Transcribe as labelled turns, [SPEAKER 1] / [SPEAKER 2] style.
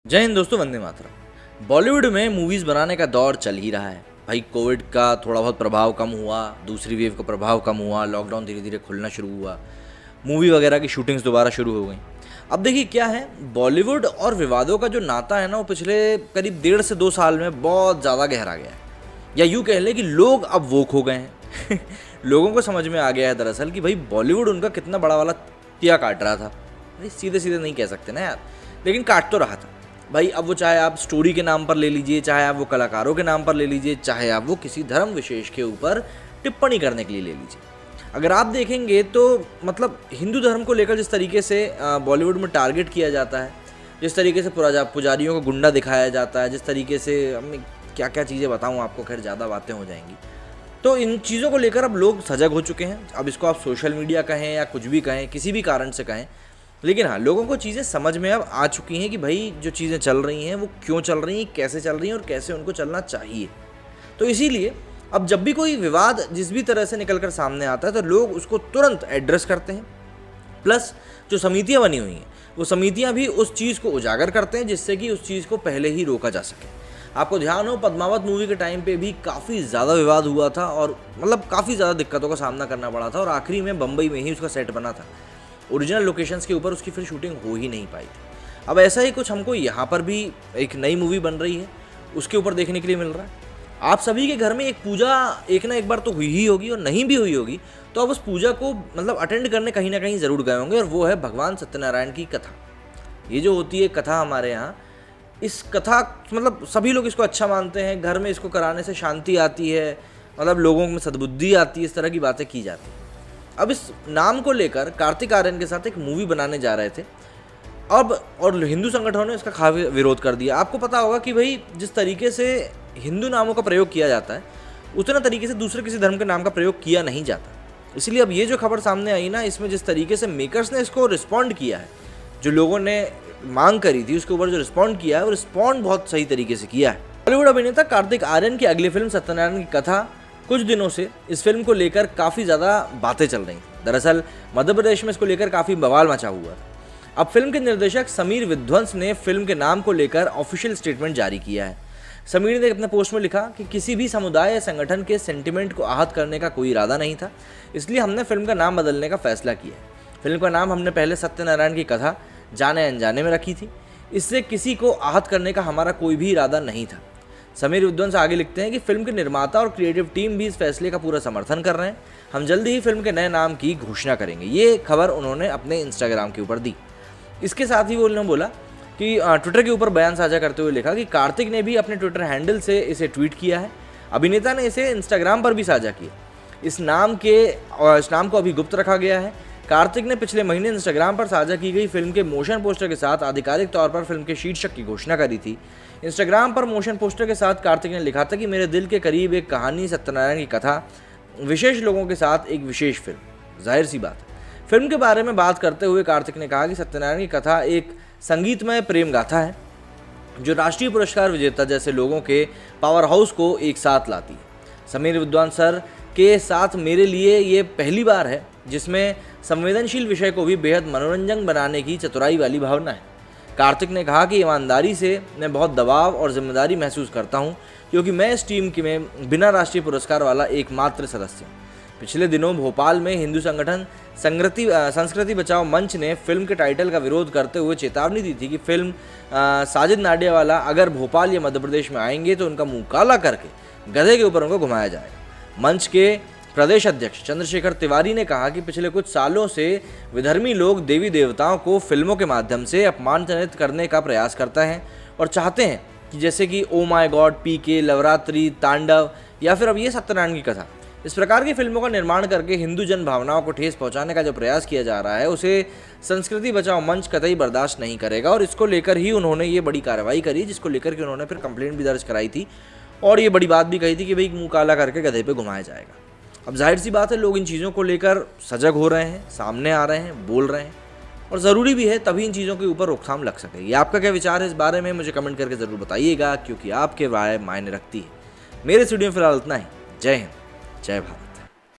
[SPEAKER 1] जय हिंद दोस्तों, वंदे मातरम। बॉलीवुड में मूवीज़ बनाने का दौर चल ही रहा है भाई। कोविड का थोड़ा बहुत प्रभाव कम हुआ, दूसरी वेव का प्रभाव कम हुआ, लॉकडाउन धीरे धीरे खुलना शुरू हुआ, मूवी वगैरह की शूटिंग्स दोबारा शुरू हो गई। अब देखिए क्या है, बॉलीवुड और विवादों का जो नाता है ना, वो पिछले करीब 1.5 से 2 साल में बहुत ज़्यादा गहरा गया है। या यूँ कह लें कि लोग अब वोक हो गए हैं लोगों को समझ में आ गया है दरअसल कि भाई बॉलीवुड उनका कितना बड़ा वाला तिया काट रहा था। भाई सीधे सीधे नहीं कह सकते ना यार, लेकिन काट तो रहा था भाई। अब वो चाहे आप स्टोरी के नाम पर ले लीजिए, चाहे आप वो कलाकारों के नाम पर ले लीजिए, चाहे आप वो किसी धर्म विशेष के ऊपर टिप्पणी करने के लिए ले लीजिए। अगर आप देखेंगे तो मतलब हिंदू धर्म को लेकर जिस तरीके से बॉलीवुड में टारगेट किया जाता है, जिस तरीके से पुजारियों को गुंडा दिखाया जाता है, जिस तरीके से मैं क्या क्या चीज़ें बताऊँ आपको, खैर ज़्यादा बातें हो जाएंगी। तो इन चीज़ों को लेकर अब लोग सजग हो चुके हैं। अब इसको आप सोशल मीडिया कहें या कुछ भी कहें, किसी भी कारण से कहें, लेकिन हाँ, लोगों को चीज़ें समझ में अब आ चुकी हैं कि भाई जो चीज़ें चल रही हैं वो क्यों चल रही हैं, कैसे चल रही हैं और कैसे उनको चलना चाहिए। तो इसीलिए अब जब भी कोई विवाद जिस भी तरह से निकल कर सामने आता है तो लोग उसको तुरंत एड्रेस करते हैं। प्लस जो समितियाँ बनी हुई हैं, वो समितियाँ भी उस चीज़ को उजागर करते हैं जिससे कि उस चीज़ को पहले ही रोका जा सके। आपको ध्यान हो, पद्मावत मूवी के टाइम पे भी काफ़ी ज़्यादा विवाद हुआ था और मतलब काफ़ी ज़्यादा दिक्कतों का सामना करना पड़ा था और आखिरी में बम्बई में ही उसका सेट बना था। ओरिजिनल लोकेशंस के ऊपर उसकी फिर शूटिंग हो ही नहीं पाई थी। अब ऐसा ही कुछ हमको यहाँ पर भी एक नई मूवी बन रही है, उसके ऊपर देखने के लिए मिल रहा है। आप सभी के घर में एक पूजा एक ना एक बार तो हुई ही होगी, और नहीं भी हुई होगी तो अब उस पूजा को मतलब अटेंड करने कहीं ना कहीं ज़रूर गए होंगे, और वो है भगवान सत्यनारायण की कथा। ये जो होती है कथा हमारे यहाँ, इस कथा मतलब सभी लोग इसको अच्छा मानते हैं। घर में इसको कराने से शांति आती है, मतलब लोगों में सद्बुद्धि आती है, इस तरह की बातें की जाती हैं। अब इस नाम को लेकर कार्तिक आर्यन के साथ एक मूवी बनाने जा रहे थे अब, और हिंदू संगठनों ने इसका काफ़ी विरोध कर दिया। आपको पता होगा कि भाई जिस तरीके से हिंदू नामों का प्रयोग किया जाता है, उतना तरीके से दूसरे किसी धर्म के नाम का प्रयोग किया नहीं जाता। इसलिए अब ये जो खबर सामने आई ना, इसमें जिस तरीके से मेकर्स ने इसको रिस्पॉन्ड किया है, जो लोगों ने मांग करी थी उसके ऊपर जो रिस्पॉन्ड किया है, वो रिस्पॉन्ड बहुत सही तरीके से किया है। बॉलीवुड अभिनेता कार्तिक आर्यन की अगली फिल्म सत्यनारायण की कथा, कुछ दिनों से इस फिल्म को लेकर काफ़ी ज़्यादा बातें चल रही थी। दरअसल मध्य प्रदेश में इसको लेकर काफ़ी बवाल मचा हुआ था। अब फिल्म के निर्देशक समीर विध्वंस ने फिल्म के नाम को लेकर ऑफिशियल स्टेटमेंट जारी किया है। समीर ने अपने पोस्ट में लिखा कि किसी भी समुदाय या संगठन के सेंटिमेंट को आहत करने का कोई इरादा नहीं था, इसलिए हमने फिल्म का नाम बदलने का फैसला किया है। फिल्म का नाम हमने पहले सत्यनारायण की कथा जाने अनजाने में रखी थी, इससे किसी को आहत करने का हमारा कोई भी इरादा नहीं था। समीर विध्वंस आगे लिखते हैं कि फिल्म के निर्माता और क्रिएटिव टीम भी इस फैसले का पूरा समर्थन कर रहे हैं। हम जल्दी ही फिल्म के नए नाम की घोषणा करेंगे। ये खबर उन्होंने अपने इंस्टाग्राम के ऊपर दी। इसके साथ ही वो उन्होंने बोला कि ट्विटर के ऊपर बयान साझा करते हुए लिखा कि कार्तिक ने भी अपने ट्विटर हैंडल से इसे ट्वीट किया है। अभिनेता ने इसे इंस्टाग्राम पर भी साझा किया। इस नाम को अभी गुप्त रखा गया है। कार्तिक ने पिछले महीने इंस्टाग्राम पर साझा की गई फिल्म के मोशन पोस्टर के साथ आधिकारिक तौर पर फिल्म के शीर्षक की घोषणा करी थी। इंस्टाग्राम पर मोशन पोस्टर के साथ कार्तिक ने लिखा था कि मेरे दिल के करीब एक कहानी, सत्यनारायण की कथा, विशेष लोगों के साथ एक विशेष फिल्म। जाहिर सी बात है। फिल्म के बारे में बात करते हुए कार्तिक ने कहा कि सत्यनारायण की कथा एक संगीतमय प्रेम गाथा है जो राष्ट्रीय पुरस्कार विजेता जैसे लोगों के पावर हाउस को एक साथ लाती है। समीर विद्वान सर के साथ मेरे लिए ये पहली बार है जिसमें संवेदनशील विषय को भी बेहद मनोरंजन बनाने की चतुराई वाली भावना है। कार्तिक ने कहा कि ईमानदारी से मैं बहुत दबाव और जिम्मेदारी महसूस करता हूं, क्योंकि मैं इस टीम में बिना राष्ट्रीय पुरस्कार वाला एकमात्र सदस्य हूं। पिछले दिनों भोपाल में हिंदू संगठन संस्कृति बचाओ मंच ने फिल्म के टाइटल का विरोध करते हुए चेतावनी दी थी कि फिल्म साजिद नाडियावाला अगर भोपाल या मध्य प्रदेश में आएंगे तो उनका मुंह काला करके गधे के ऊपर उनको घुमाया जाएगा। मंच के प्रदेश अध्यक्ष चंद्रशेखर तिवारी ने कहा कि पिछले कुछ सालों से विधर्मी लोग देवी देवताओं को फिल्मों के माध्यम से अपमानित करने का प्रयास करते हैं और चाहते हैं कि जैसे कि ओ माय गॉड, पीके, लवरात्रि, तांडव या फिर अब ये सत्यनारायण की कथा, इस प्रकार की फिल्मों का निर्माण करके हिंदू जन भावनाओं को ठेस पहुंचाने का जो प्रयास किया जा रहा है, उसे संस्कृति बचाओ मंच कतई बर्दाश्त नहीं करेगा। और इसको लेकर ही उन्होंने ये बड़ी कार्रवाई करी, जिसको लेकर के उन्होंने फिर कंप्लेंट भी दर्ज कराई थी और ये बड़ी बात भी कही थी कि भाई मुँह काला करके गधे पे घुमाया जाएगा। अब जाहिर सी बात है, लोग इन चीज़ों को लेकर सजग हो रहे हैं, सामने आ रहे हैं, बोल रहे हैं, और ज़रूरी भी है, तभी इन चीज़ों के ऊपर रोकथाम लग सके। ये आपका क्या विचार है इस बारे में, मुझे कमेंट करके ज़रूर बताइएगा, क्योंकि आपके राय मायने रखती है। मेरे स्टूडियो में फिलहाल इतना ही। जय हिंद, जय भारत।